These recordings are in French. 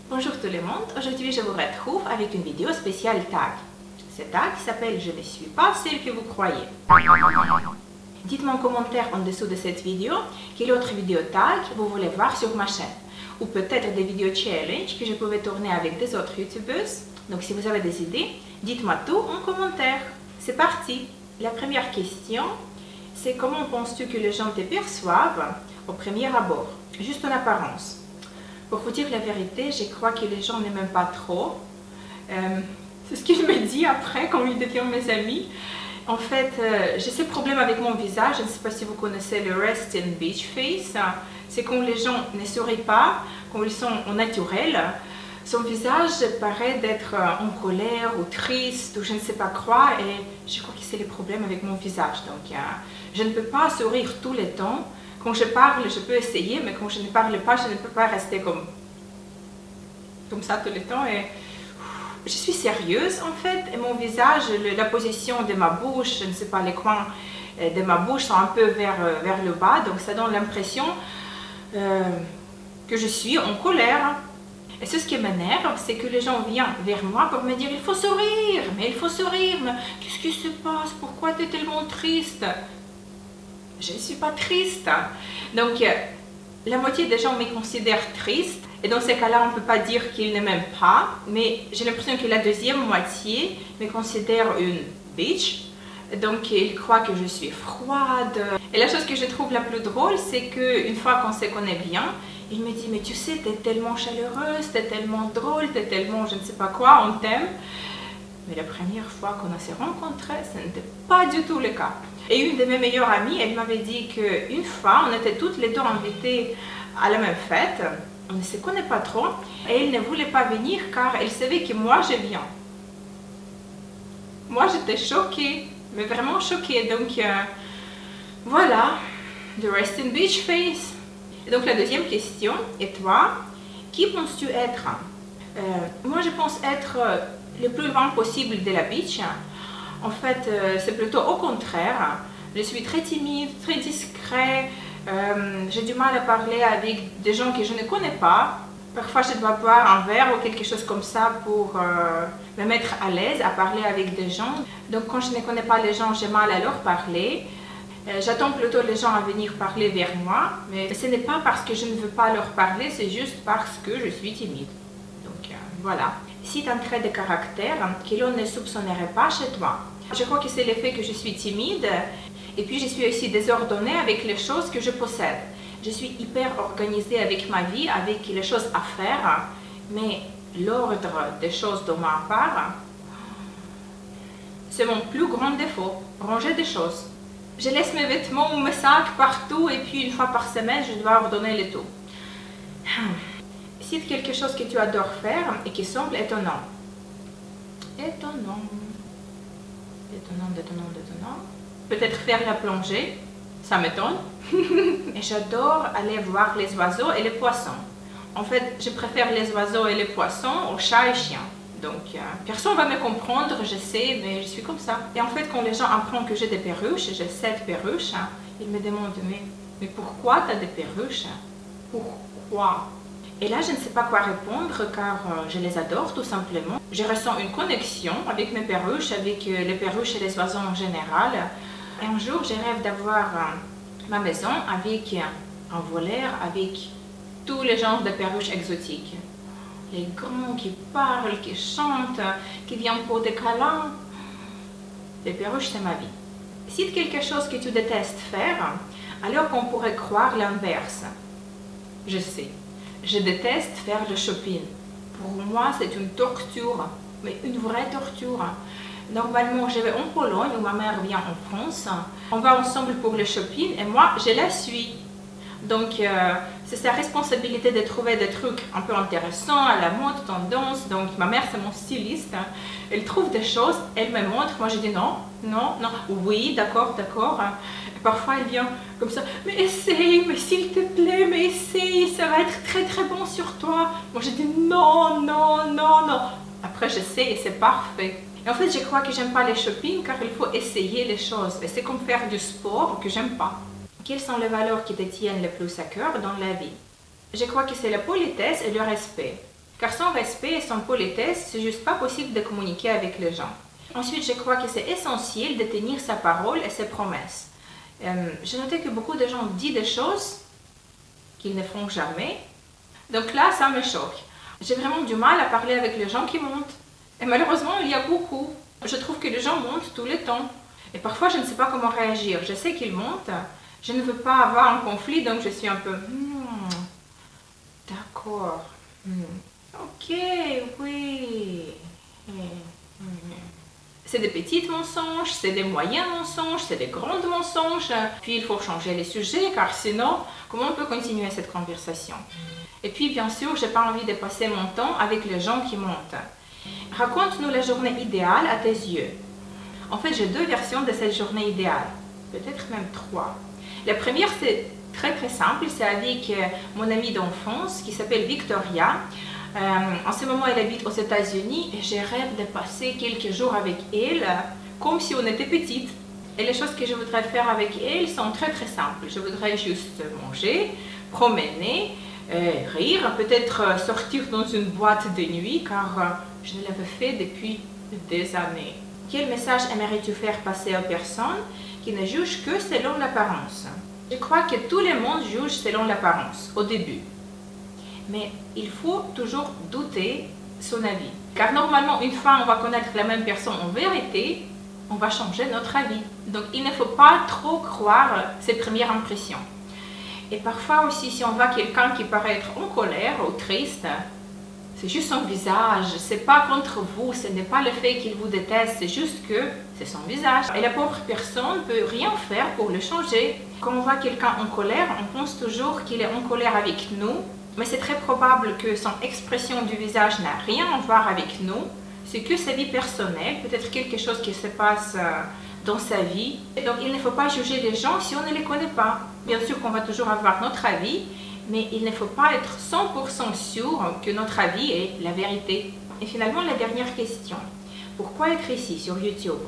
Bonjour tout le monde, aujourd'hui je vous retrouve avec une vidéo spéciale tag. Ce tag s'appelle Je ne suis pas celle que vous croyez. Dites-moi en commentaire en dessous de cette vidéo quelle autre vidéo tag vous voulez voir sur ma chaîne. Ou peut-être des vidéos challenge que je pouvais tourner avec des autres youtubeuses. Donc si vous avez des idées, dites-moi tout en commentaire. C'est parti. La première question, c'est comment penses-tu que les gens te perçoivent au premier abord, juste en apparence? Pour vous dire la vérité, je crois que les gens ne m'aiment pas trop. C'est ce qu'ils me disent après quand ils deviennent mes amis. En fait, j'ai ce problème avec mon visage. Je ne sais pas si vous connaissez le resting bitch face. C'est quand les gens ne sourient pas, quand ils sont au naturel. Son visage paraît d'être en colère ou triste ou je ne sais pas quoi. Et je crois que c'est le problème avec mon visage. Donc, je ne peux pas sourire tout le temps. Quand je parle, je peux essayer, mais quand je ne parle pas, je ne peux pas rester comme ça tout le temps. Et je suis sérieuse en fait, et mon visage, la position de ma bouche, je ne sais pas, les coins de ma bouche sont un peu vers le bas, donc ça donne l'impression que je suis en colère. Et ce qui m'énerve, c'est que les gens viennent vers moi pour me dire « il faut sourire, mais il faut sourire, mais qu'est-ce qui se passe, pourquoi tu es tellement triste ?» Je ne suis pas triste. Donc, la moitié des gens me considèrent triste. Et dans ces cas-là, on ne peut pas dire qu'ils ne m'aiment pas. Mais j'ai l'impression que la deuxième moitié me considère une bitch. Donc, ils croient que je suis froide. Et la chose que je trouve la plus drôle, c'est qu'une fois qu'on se connaît bien, il me dit « mais tu sais, tu es tellement chaleureuse, tu es tellement drôle, tu es tellement je ne sais pas quoi, on t'aime. » Mais la première fois qu'on s'est rencontrés, ce n'était pas du tout le cas. Et une de mes meilleures amies, elle m'avait dit qu'une fois, on était toutes les deux invitées à la même fête. On ne se connaît pas trop. Et elle ne voulait pas venir car elle savait que moi, je viens. Moi, j'étais choquée, mais vraiment choquée. Donc, voilà, the resting bitch face. Et donc, la deuxième question, et toi, qui penses-tu être? Moi, je pense être le plus loin possible de la bitch. En fait, c'est plutôt au contraire. Je suis très timide, très discret. J'ai du mal à parler avec des gens que je ne connais pas. Parfois, je dois boire un verre ou quelque chose comme ça pour me mettre à l'aise à parler avec des gens. Donc, quand je ne connais pas les gens, j'ai mal à leur parler. J'attends plutôt les gens à venir parler vers moi. Mais ce n'est pas parce que je ne veux pas leur parler, c'est juste parce que je suis timide. Donc, voilà. C'est un trait de caractère que l'on ne soupçonnerait pas chez toi. Je crois que c'est le fait que je suis timide et puis je suis aussi désordonnée avec les choses que je possède. Je suis hyper organisée avec ma vie, avec les choses à faire, mais l'ordre des choses de ma part, c'est mon plus grand défaut, ranger des choses. Je laisse mes vêtements ou mes sacs partout et puis une fois par semaine, je dois ordonner le tout. Cite quelque chose que tu adores faire et qui semble étonnant. Étonnant. Étonnant. Peut-être faire la plongée, ça m'étonne. Et j'adore aller voir les oiseaux et les poissons. En fait, je préfère les oiseaux et les poissons aux chats et chiens. Donc, personne ne va me comprendre, je sais, mais je suis comme ça. Et en fait, quand les gens apprennent que j'ai des perruches, j'ai 7 perruches, ils me demandent mais pourquoi tu as des perruches? Pourquoi? Et là, je ne sais pas quoi répondre car je les adore tout simplement. Je ressens une connexion avec mes perruches, avec les perruches et les oiseaux en général. Et un jour, je rêve d'avoir ma maison avec un volaire, avec tous les genres de perruches exotiques. Les grands qui parlent, qui chantent, qui viennent pour des câlins. Les perruches, c'est ma vie. Cite quelque chose que tu détestes faire, alors qu'on pourrait croire l'inverse. Je sais. Je déteste faire le shopping. Pour moi, c'est une torture, mais une vraie torture. Normalement, je vais en Pologne où ma mère vient en France. On va ensemble pour le shopping et moi, je la suis. Donc, c'est sa responsabilité de trouver des trucs un peu intéressants, à la mode, tendance. Donc, ma mère, c'est mon styliste. Elle trouve des choses, elle me montre. Moi, je dis non. Oui, d'accord. Et parfois, elle vient comme ça. Mais essaye, mais s'il te plaît, mais essaye, ça va être très très bon sur toi. Moi, je dis non. Après, j'essaie et c'est parfait. Et en fait, je crois que j'aime pas les shopping car il faut essayer les choses. Et c'est comme faire du sport que j'aime pas. Quelles sont les valeurs qui te tiennent le plus à cœur dans la vie? Je crois que c'est la politesse et le respect. Car sans respect et sans politesse, c'est juste pas possible de communiquer avec les gens. Ensuite, je crois que c'est essentiel de tenir sa parole et ses promesses. J'ai noté que beaucoup de gens disent des choses qu'ils ne font jamais. Donc là, ça me choque. J'ai vraiment du mal à parler avec les gens qui montent. Et malheureusement, il y a beaucoup. Je trouve que les gens montent tout le temps. Et parfois, je ne sais pas comment réagir. Je sais qu'ils montent. Je ne veux pas avoir un conflit, donc je suis un peu... D'accord. Ok, oui. C'est des petits mensonges, c'est des moyens mensonges, c'est des grands mensonges. Puis il faut changer les sujets, car sinon, comment on peut continuer cette conversation? Et puis, bien sûr, j'ai pas envie de passer mon temps avec les gens qui mentent. Raconte-nous la journée idéale à tes yeux. En fait, j'ai 2 versions de cette journée idéale. Peut-être même 3. La première, c'est très simple. C'est avec mon amie d'enfance qui s'appelle Victoria. En ce moment, elle habite aux États-Unis et je rêve de passer quelques jours avec elle comme si on était petite. Et les choses que je voudrais faire avec elle sont très simples. Je voudrais juste manger, promener, rire, peut-être sortir dans une boîte de nuit car je ne l'avais fait depuis des années. Quel message aimerais-tu faire passer aux personnes qui ne jugent que selon l'apparence? Je crois que tout le monde juge selon l'apparence au début. Mais il faut toujours douter son avis. Car normalement, une fois on va connaître la même personne en vérité, on va changer notre avis. Donc il ne faut pas trop croire ses premières impressions. Et parfois aussi, si on voit quelqu'un qui paraît être en colère ou triste, c'est juste son visage, c'est pas contre vous, ce n'est pas le fait qu'il vous déteste, c'est juste que c'est son visage. Et la pauvre personne ne peut rien faire pour le changer. Quand on voit quelqu'un en colère, on pense toujours qu'il est en colère avec nous, mais c'est très probable que son expression du visage n'a rien à voir avec nous, c'est que sa vie personnelle, peut-être quelque chose qui se passe dans sa vie. Et donc il ne faut pas juger les gens si on ne les connaît pas. Bien sûr qu'on va toujours avoir notre avis, mais il ne faut pas être 100% sûr que notre avis est la vérité. Et finalement, la dernière question. Pourquoi être ici sur YouTube?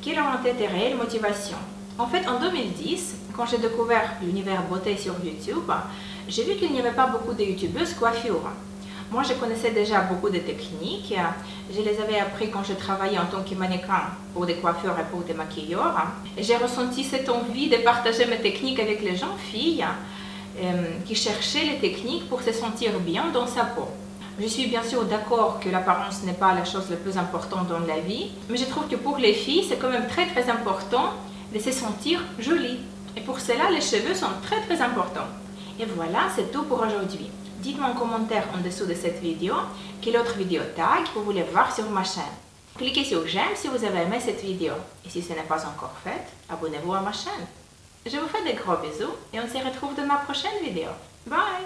Quelle ont été tes réelles motivations? En fait, en 2010, quand j'ai découvert l'univers beauté sur YouTube, j'ai vu qu'il n'y avait pas beaucoup de youtubeuses coiffure. Moi, je connaissais déjà beaucoup de techniques. Je les avais appris quand je travaillais en tant que mannequin pour des coiffeurs et pour des maquilleurs. Et j'ai ressenti cette envie de partager mes techniques avec les jeunes filles qui cherchaient les techniques pour se sentir bien dans sa peau. Je suis bien sûr d'accord que l'apparence n'est pas la chose la plus importante dans la vie, mais je trouve que pour les filles, c'est quand même très important de se sentir jolie. Et pour cela, les cheveux sont très importants. Et voilà, c'est tout pour aujourd'hui. Dites-moi en commentaire en dessous de cette vidéo quelle autre vidéo tag vous voulez voir sur ma chaîne. Cliquez sur j'aime si vous avez aimé cette vidéo. Et si ce n'est pas encore fait, abonnez-vous à ma chaîne. Je vous fais des gros bisous et on se retrouve dans ma prochaine vidéo. Bye!